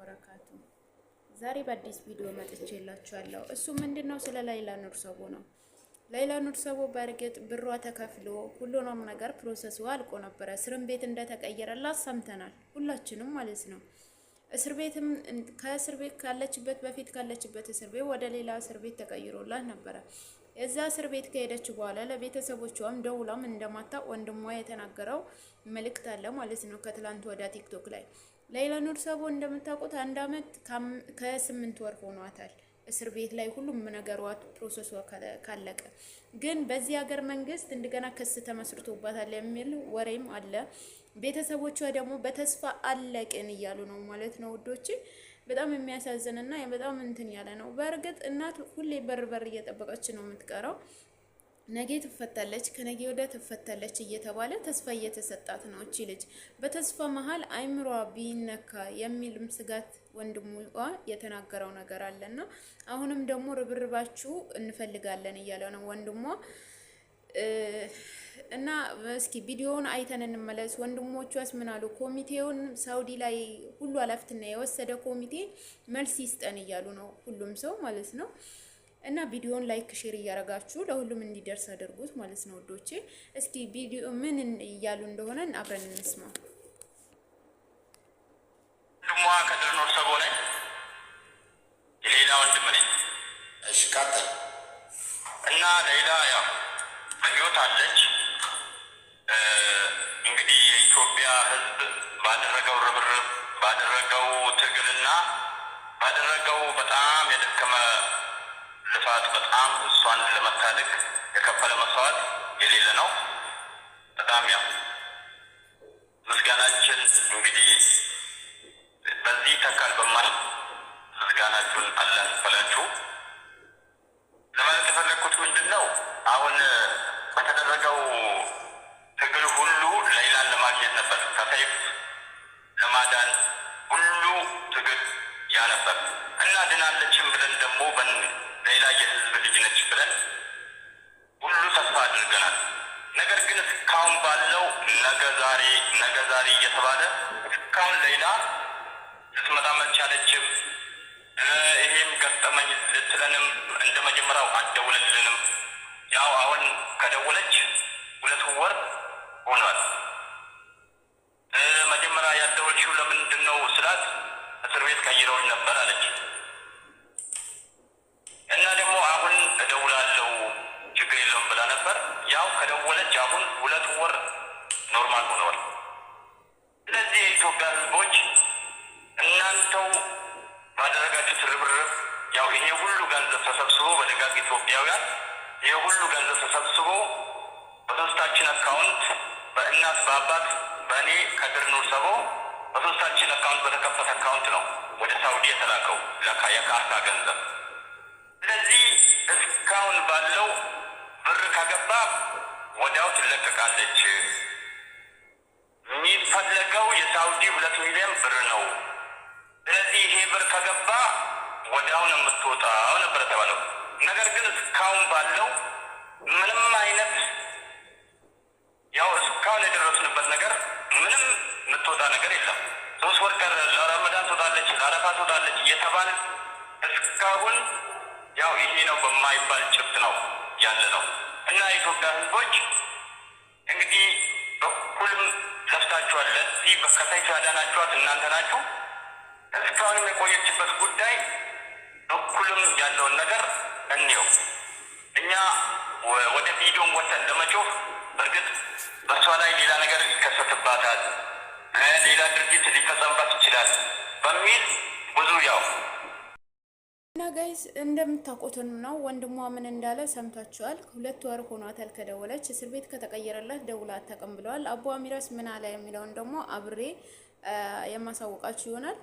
ወበረካቱ። ዛሬ በአዲስ ቪዲዮ መጥቼላችኋለሁ። እሱ ምንድነው? ስለ ላይላ ኑርሰቦ ነው። ላይላ ኑርሰቦ በእርግጥ ብሯ ተከፍሎ ሁሉንም ነገር ፕሮሰሱ አልቆ ነበረ። እስርም ቤት እንደተቀየረላት ሰምተናል፣ ሁላችንም ማለት ነው። እስር ቤትም ከእስር ቤት ካለችበት እስር ቤት ወደ ሌላ እስር ቤት ተቀይሮላት ነበረ። እዛ እስር ቤት ከሄደች በኋላ ለቤተሰቦቿም ደውላም እንደማታ ወንድሟ የተናገረው መልእክት አለ ማለት ነው። ከትላንት ወደ ቲክቶክ ላይ ላይላ ኑርሰቦ እንደምታውቁት 1 አመት ከ8 ወር ሆኗታል እስር ቤት ላይ ሁሉም ነገሯ ፕሮሰሷ ካለቀ። ግን በዚህ ሀገር መንግስት እንደገና ክስ ተመስርቶባታል የሚል ወሬም አለ። ቤተሰቦቿ ደግሞ በተስፋ አለቅን እያሉ ነው ማለት ነው ውዶቼ። በጣም የሚያሳዝንና በጣም እንትን ያለ ነው። በእርግጥ እናት ሁሌ በር እየጠበቀች ነው የምትቀረው። ነገ ትፈታለች፣ ከነገ ወዲያ ትፈታለች እየተባለ ተስፋ እየተሰጣት ነው እቺ ልጅ። በተስፋ መሀል አይምሯ ቢነካ የሚልም ስጋት ወንድሟ የተናገረው ነገር አለና አሁንም ደግሞ ርብርባችሁ እንፈልጋለን እያለ ነው ወንድሟ። እና እስኪ ቪዲዮውን አይተን እንመለስ። ወንድሞቿስ ምን አሉ? ኮሚቴውን ሳውዲ ላይ ሁሉ ኃላፊነት የወሰደ ኮሚቴ መልስ ይስጠን እያሉ ነው ሁሉም ሰው ማለት ነው። እና ቪዲዮውን ላይክ ሼር እያረጋችሁ ለሁሉም እንዲደርስ አድርጉት ማለት ነው ወዶቼ። እስኪ ቪዲዮ ምን እያሉ እንደሆነ አብረን እንስማ። ወንድሟ ከድር ኑርሰቦ ነኝ፣ የሌላ ወንድም ነኝ። እሺ ቀጥል። እና ሌላ ያው በህይወት አለች። እንግዲህ የኢትዮጵያ ሕዝብ ባደረገው ርብርብ ባደረገው ትግልና ባደረገው በጣም የደከመ ልፋት በጣም እሷን ለመታደግ የከፈለ መስዋዕት የሌለ ነው። በጣም ያው ምስጋናችን እንግዲህ በዚህ ተካል በማል ምስጋናችሁን አላህ ይክፈላችሁ። ለማለት የፈለግኩት ምንድን ነው? አሁን በተደረገው ትግል ሁሉ ላይላን ለማግኘት ነበር፣ ከሰይፍ ለማዳን ሁሉ ትግል ያ ነበር እና ድናለችም ብለን ደግሞ ሌላ የህዝብ ልጅ ነች ብለን ሁሉ ተስፋ አድርገናል። ነገር ግን እስካሁን ባለው ነገ ዛሬ እየተባለ እስካሁን ሌላ ልትመጣ አልቻለችም። ይሄም ገጠመኝ ልትለንም እንደ መጀመሪያው አትደውልልንም። ያው አሁን ከደወለች 2 ወር ሆኗል። መጀመሪያ ያደወልሽው ለምንድን ነው ስላት እስር ቤት ቀይረውኝ ነበር አለች። እና ደግሞ አሁን እደውላለሁ ችግር የለውም ብላ ነበር። ያው ከደወለች አሁን 2 ወር ኖርማል ሆኗል። ስለዚህ የኢትዮጵያ ህዝቦች እናንተው ባደረጋችሁት ርብርብ ያው ይሄ ሁሉ ገንዘብ ተሰብስቦ በደጋግ ኢትዮጵያውያን ይሄ ሁሉ ገንዘብ ተሰብስቦ በሶስታችን አካውንት በእናት በአባት በእኔ ከድር ኑርሰቦ በሶስታችን አካውንት በተከፈተ አካውንት ነው ወደ ሳውዲ የተላከው የካርታ ገንዘብ። ስለዚህ እስካሁን ባለው ብር ከገባ ወዲያው ትለቀቃለች። የሚፈለገው የሳውዲ 2 ሚሊዮን ብር ነው። ስለዚህ ይሄ ብር ከገባ ወዲያው ነው የምትወጣው ነበር የተባለው። ነገር ግን እስካሁን ባለው ምንም አይነት ያው እስካሁን የደረስንበት ነገር ምንም የምትወጣ ነገር የለም። 3 ወር ቀረ፣ ለረመዳን ትወጣለች፣ ለአረፋ ትወጣለች እየተባለ እስካሁን ያው ይሄ ነው በማይባል ጭብጥ ነው ያለ ነው። እና የኢትዮጵያ ህዝቦች እንግዲህ በኩልም ለፍታችኋል። ለዚህ ከሰይፍ ያዳናችኋት እናንተ ናችሁ። እስካሁንም የቆየችበት ጉዳይ በኩልም ያለውን ነገር እንየው። እኛ ወደ ቪዲዮን ወተን ለመጮህ በእርግጥ በእሷ ላይ ሌላ ነገር ይከሰትባታል፣ ሌላ ድርጊት ሊፈጸምባት ይችላል በሚል ብዙ ያው እና ጋይስ እንደምታውቁት ነው ወንድሟ ምን እንዳለ ሰምታችኋል። 2 ወር ሆኗታል ከደወለች። እስር ቤት ከተቀየረላት ደውላ አታውቅም ብለዋል። አቡ አሚራስ ምን አለ የሚለውን ደግሞ አብሬ የማሳውቃችሁ ይሆናል።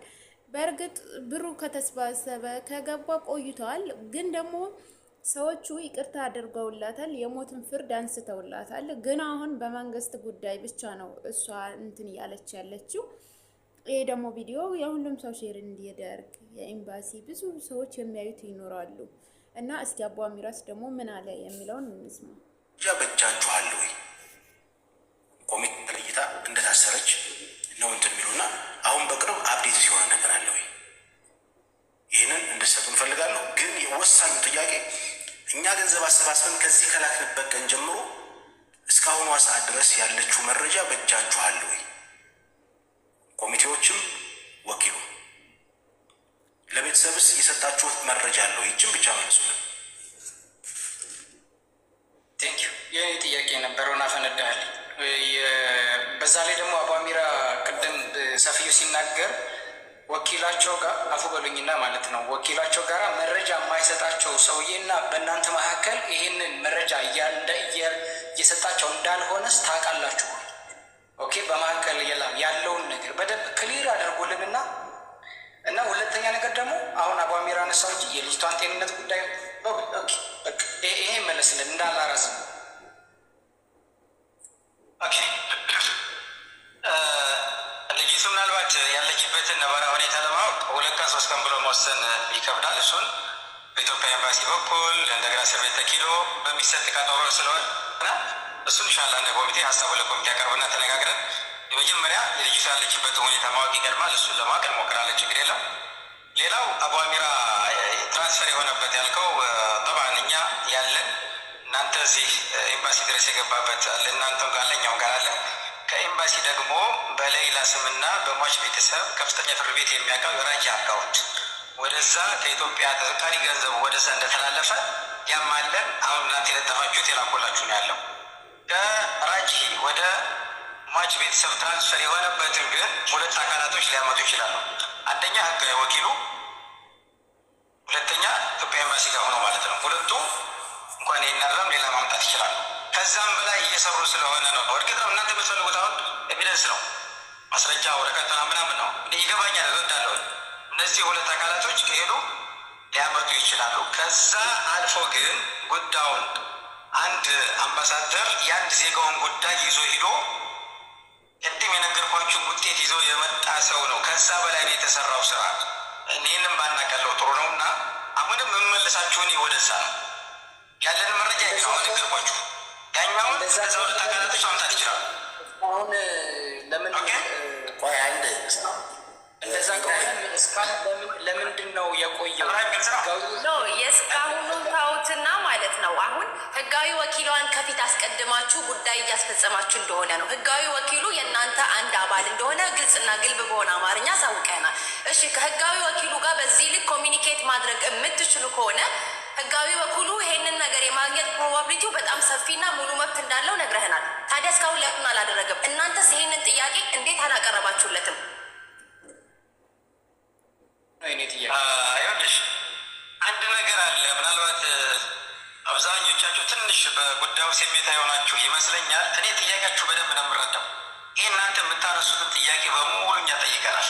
በእርግጥ ብሩ ከተሰባሰበ ከገባ ቆይቷል። ግን ደግሞ ሰዎቹ ይቅርታ አድርገውላታል፣ የሞትን ፍርድ አንስተውላታል። ግን አሁን በመንግስት ጉዳይ ብቻ ነው እሷ እንትን እያለች ያለችው። ይሄ ደግሞ ቪዲዮ የሁሉም ሰው ሼር እንዲያደርግ የኤምባሲ ብዙ ሰዎች የሚያዩት ይኖራሉ። እና እስኪ አቡ አሚራስ ደግሞ ምን አለ የሚለውን እንስማ። ያበጃችኋል ወይ ኮሚቴ ለይታ እንደታሰረች ነው እንትን የሚሉና አሁን በቅርብ አፕዴት ሲሆን ነገር አለ ወይ ወሳኙ ጥያቄ እኛ ገንዘብ አሰባስበን ከዚህ ከላክንበት ቀን ጀምሮ እስካሁኗ ሰዓት ድረስ ያለችው መረጃ በእጃችሁ አለ ወይ? ኮሚቴዎችም ወኪሉ ለቤተሰብስ የሰጣችሁት መረጃ አለ ወይ? ይህችን ብቻ መልሱልን። ቴንኪዩ። የኔ ጥያቄ ነበረውን አፈነዳል። በዛ ላይ ደግሞ አቧሚራ ቅድም ሰፊዩ ሲናገር ወኪላቸው ጋር አፉ በሉኝና ማለት ነው ወኪላቸው ጋር መረጃ የማይሰጣቸው ሰውዬና በእናንተ መካከል ይህንን መረጃ እየሰጣቸው እንዳልሆነስ ታውቃላችሁ። ኦኬ፣ በመካከል ያለውን ነገር በደንብ ክሊር አድርጎልንና እና ሁለተኛ ነገር ደግሞ አሁን አቧሚራ ነሳው እንጂ የልጅቷን ጤንነት ጉዳይ ይሄ መለስልን እንዳላረዝም። ኦኬ፣ ልጅቱ ምናልባት ያለችበትን ነባራዊ ሁኔታ ለማወቅ 2 ቀን 3 ቀን ብሎ መወሰን ይከብዳል። እሱን በኢትዮጵያ ኤምባሲ በኩል እንደገና እስር ቤት ተኪዶ በሚሰጥ ቀጠሮ ስለሆነ እሱን ኢንሻላህ እንደ ኮሚቴ ሀሳቡ ለኮሚቴ ያቀርብና ተነጋግረን የመጀመሪያ የልጅቱ ያለችበትን ሁኔታ ማወቅ ይቀድማል። እሱን ለማወቅ እንሞክራለን። ችግር የለም። ሌላው አቧሚራ ትራንስፈር የሆነበት ያልከው ጠባን እኛ ያለን እናንተ እዚህ ኤምባሲ ድረስ የገባበት አለ፣ እናንተም ጋር አለ፣ እኛም ጋር አለ። ከኤምባሲ ደግሞ በሌላ ስምና በሟች ቤተሰብ ከፍተኛ ፍርድ ቤት የሚያውቀው የራጅ አካውንት ወደዛ ከኢትዮጵያ ተዘካሪ ገንዘቡ ወደዛ እንደተላለፈ ያም አለን። አሁን እናንተ የለጠፋችሁት የላኮላችሁ ነው ያለው። ከራጅ ወደ ሟች ቤተሰብ ትራንስፈር የሆነበትን ግን 2 አካላቶች ሊያመጡ ይችላሉ። አንደኛ ህጋዊ ወኪሉ፣ ሁለተኛ ኢትዮጵያ ኤምባሲ ጋር ሆኖ ማለት ነው። ሁለቱ እንኳን ይናረም ሌላ ማምጣት ይችላሉ። ከዛም በላይ እየሰሩ ስለሆነ ነው። እርግጥ ነው እናንተ የምትፈልጉት አሁን ኤቪደንስ ነው፣ ማስረጃ ወረቀት ምናምን ነው። ይገባኛል፣ እረዳለሁ። እነዚህ 2 አካላቶች ከሄዱ ሊያመጡ ይችላሉ። ከዛ አልፎ ግን ጉዳዩን አንድ አምባሳደር የአንድ ዜጋውን ጉዳይ ይዞ ሂዶ ቅድም የነገርኳችሁን ውጤት ይዞ የመጣ ሰው ነው። ከዛ በላይ ነው የተሰራው ስራ። ይህንም ባናቀለው ጥሩ ነው እና አሁንም የምመልሳችሁን ወደዛ ነው ያለን መረጃ ነው ነገርኳችሁ። ያኛውን እነዛ 2 አካላቶች ማምጣት ይችላሉ። አሁን ለምን ቆይ አንድ እንደዛ ከሆነ እስካሁን ለምንድን ነው የቆየው? የእስካሁኑን ታውትና ማለት ነው። አሁን ህጋዊ ወኪሏን ከፊት አስቀድማችሁ ጉዳይ እያስፈጸማችሁ እንደሆነ ነው። ህጋዊ ወኪሉ የእናንተ አንድ አባል እንደሆነ ግልጽና ግልብ በሆነ አማርኛ ሳውቀናል። እሺ፣ ከህጋዊ ወኪሉ ጋር በዚህ ልክ ኮሚኒኬት ማድረግ የምትችሉ ከሆነ ህጋዊ ወኪሉ ይሄንን ነገር የማግኘት ፕሮባቢሊቲው በጣም ሰፊና ሙሉ መብት እንዳለው ነግረህናል። ታዲያ እስካሁን ለምን አላደረገም? እናንተስ ይሄንን ጥያቄ እንዴት አላቀረባችሁለትም? ይኸውልሽ አንድ ነገር አለ። ምናልባት አብዛኞቻችሁ ትንሽ በጉዳዩ ስሜታ የሆናችሁ ይመስለኛል። እኔ ጥያቄያችሁ በደንብ ነው የምረዳው። ይህ እናንተ የምታነሱትን ጥያቄ በሙሉ እኛ ጠይቀናል።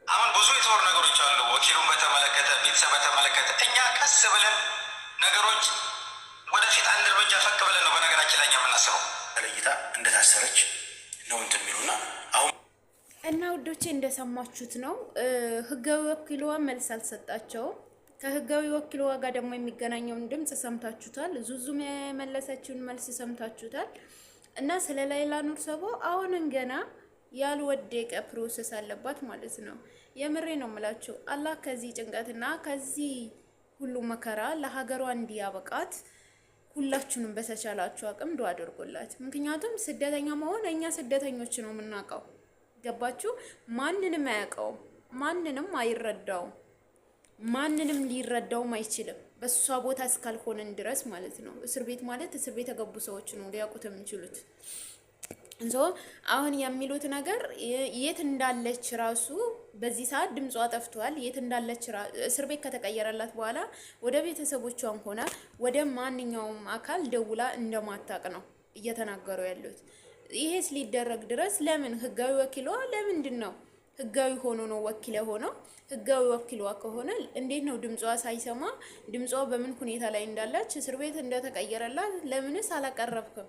አሁን ብዙ የተወሩ ነገሮች አሉ፣ ወኪሉን በተመለከተ፣ ቤተሰብ በተመለከተ። እኛ ቀስ ብለን ነገሮች ወደፊት አንድ እርምጃ ፈቅ ብለን ነው በነገራችን ላይ የምናስበው። ተለይታ እንደታሰረች ነው እንትን የሚሉና አሁን እና ውዶቼ እንደሰማችሁት ነው። ህጋዊ ወኪልዋ መልስ አልሰጣቸውም። ከህጋዊ ወኪልዋ ጋር ደግሞ የሚገናኘውን ድምጽ ሰምታችሁታል። ዙዙም የመለሰችውን መልስ ሰምታችሁታል። እና ስለ ላይላ ኑርሰቦ አሁንም ገና ያልወደቀ ፕሮሰስ አለባት ማለት ነው። የምሬ ነው የምላችሁ። አላህ ከዚህ ጭንቀትና ከዚህ ሁሉ መከራ ለሀገሯ እንዲያበቃት ሁላችሁንም በተቻላችሁ አቅም ዱአ አድርጉላት። ምክንያቱም ስደተኛ መሆን እኛ ስደተኞች ነው የምናውቀው። ገባችሁ? ማንንም አያውቀውም፣ ማንንም አይረዳውም፣ ማንንም ሊረዳውም አይችልም። በሷ ቦታ እስካልሆነን ድረስ ማለት ነው። እስር ቤት ማለት እስር ቤት የገቡ ሰዎች ነው ሊያውቁት የሚችሉት። አሁን የሚሉት ነገር የት እንዳለች ራሱ በዚህ ሰዓት ድምጿ ጠፍቷል። የት እንዳለች እስር ቤት ከተቀየረላት በኋላ ወደ ቤተሰቦቿም ሆነ ወደ ማንኛውም አካል ደውላ እንደማታቅ ነው እየተናገሩ ያሉት። ይሄስ ሊደረግ ድረስ ለምን ህጋዊ ወኪሏ ለምንድን ነው ህጋዊ ሆኖ ነው ወኪል ሆነው? ህጋዊ ወኪሏ ከሆነ እንዴት ነው ድምጿ ሳይሰማ ድምጿ በምን ሁኔታ ላይ እንዳለች እስር ቤት እንደተቀየረላት ለምንስ አላቀረብክም?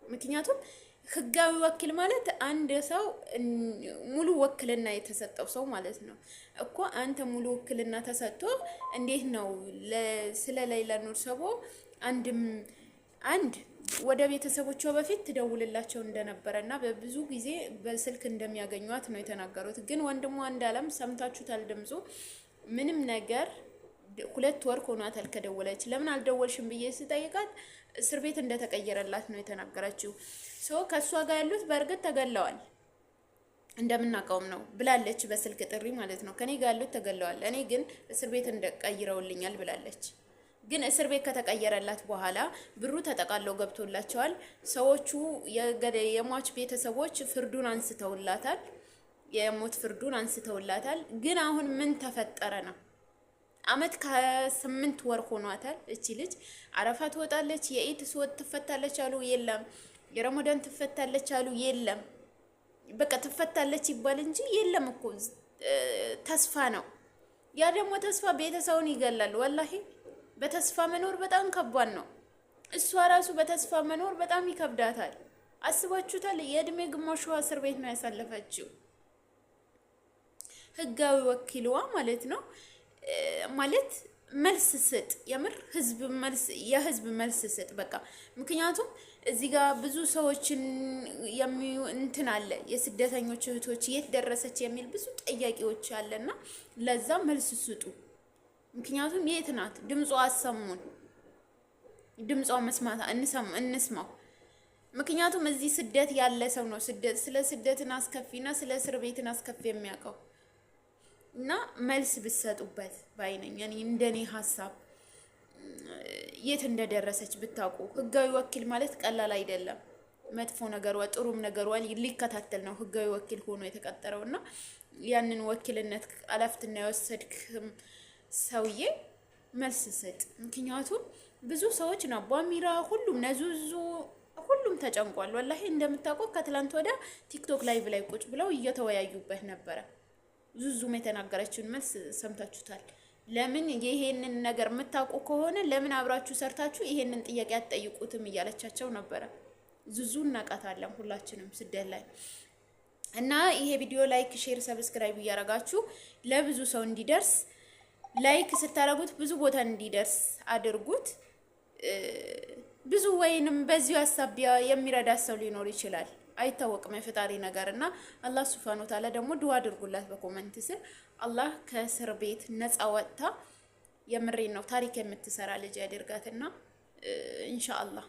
ምክንያቱም ህጋዊ ወኪል ማለት አንድ ሰው ሙሉ ወክልና የተሰጠው ሰው ማለት ነው እኮ። አንተ ሙሉ ወክልና ተሰጥቶ እንዴት ነው ስለ ላይላ ኑርሰቦ አንድ ወደ ቤተሰቦቿ በፊት ትደውልላቸው እንደነበረና በብዙ ጊዜ በስልክ እንደሚያገኟት ነው የተናገሩት። ግን ወንድሟ እንዳለም ሰምታችሁታል። ድምፁ ምንም ነገር 2 ወር ሆኗታል ከደወለች። ለምን አልደወልሽም ብዬ ስጠይቃት እስር ቤት እንደተቀየረላት ነው የተናገረችው። ከእሷ ጋር ያሉት በእርግጥ ተገለዋል እንደምናውቀውም ነው ብላለች፣ በስልክ ጥሪ ማለት ነው። ከኔ ጋር ያሉት ተገለዋል፣ እኔ ግን እስር ቤት እንደቀይረውልኛል ብላለች። ግን እስር ቤት ከተቀየረላት በኋላ ብሩ ተጠቃለው ገብቶላቸዋል። ሰዎቹ የሟች ቤተሰቦች ፍርዱን አንስተውላታል፣ የሞት ፍርዱን አንስተውላታል። ግን አሁን ምን ተፈጠረ ነው? አመት ከ8 ወር ሆኗታል። እቺ ልጅ አረፋ ትወጣለች፣ የኢድ ስወጥ ትፈታለች አሉ፣ የለም። የረመዳን ትፈታለች አሉ፣ የለም። በቃ ትፈታለች ይባል እንጂ የለም እኮ ተስፋ ነው። ያ ደግሞ ተስፋ ቤተሰቡን ይገላል። ወላሂ በተስፋ መኖር በጣም ከባድ ነው። እሷ ራሱ በተስፋ መኖር በጣም ይከብዳታል። አስባችሁታል? የእድሜ ግማሹ እስር ቤት ነው ያሳለፈችው። ህጋዊ ወኪልዋ ማለት ነው ማለት መልስ ስጥ፣ የምር የህዝብ መልስ ስጥ በቃ። ምክንያቱም እዚህ ጋር ብዙ ሰዎችን እንትን አለ፣ የስደተኞች እህቶች የት ደረሰች የሚል ብዙ ጥያቄዎች አለና ለዛ መልስ ስጡ። ምክንያቱም የት ናት? ድምጿ አሰሙን፣ ድምጿ መስማት እንስማው። ምክንያቱም እዚህ ስደት ያለ ሰው ነው ስለ ስደትን አስከፊና ስለ እስር ቤትን አስከፊ የሚያውቀው እና መልስ ብትሰጡበት ባይነኝ። እኔ እንደኔ ሀሳብ የት እንደደረሰች ብታውቁ። ህጋዊ ወኪል ማለት ቀላል አይደለም። መጥፎ ነገሯ ጥሩም ነገሯ ሊከታተል ነው ህጋዊ ወኪል ሆኖ የተቀጠረውና ያንን ወኪልነት አላፍትና የወሰድክም ሰውዬ መልስ ስጥ። ምክንያቱም ብዙ ሰዎች ነው ባሚራ፣ ሁሉም ነዙዙ፣ ሁሉም ተጨንቋል። ወላሂ እንደምታውቁት ከትላንት ወዲያ ቲክቶክ ላይቭ ላይ ቁጭ ብለው እየተወያዩበት ነበረ። ዙዙም የተናገረችውን መልስ ሰምታችሁታል። ለምን ይሄንን ነገር የምታውቁ ከሆነ ለምን አብራችሁ ሰርታችሁ ይሄንን ጥያቄ አትጠይቁትም እያለቻቸው ነበረ። ዙዙ እናቃታለን ሁላችንም ስደት ላይ እና ይሄ ቪዲዮ ላይክ፣ ሼር፣ ሰብስክራይብ እያረጋችሁ ለብዙ ሰው እንዲደርስ ላይክ ስታረጉት ብዙ ቦታ እንዲደርስ አድርጉት። ብዙ ወይንም በዚሁ ሐሳቢያ የሚረዳ ሰው ሊኖር ይችላል፣ አይታወቅም የፈጣሪ ነገር እና አላህ ሱብሃነሁ ወተዓላ ደግሞ ዱዓ አድርጉላት በኮሜንት ስር። አላህ ከእስር ቤት ነፃ ወጥታ የምሬን ነው ታሪክ የምትሰራ ልጅ ያደርጋትና ኢንሻአላህ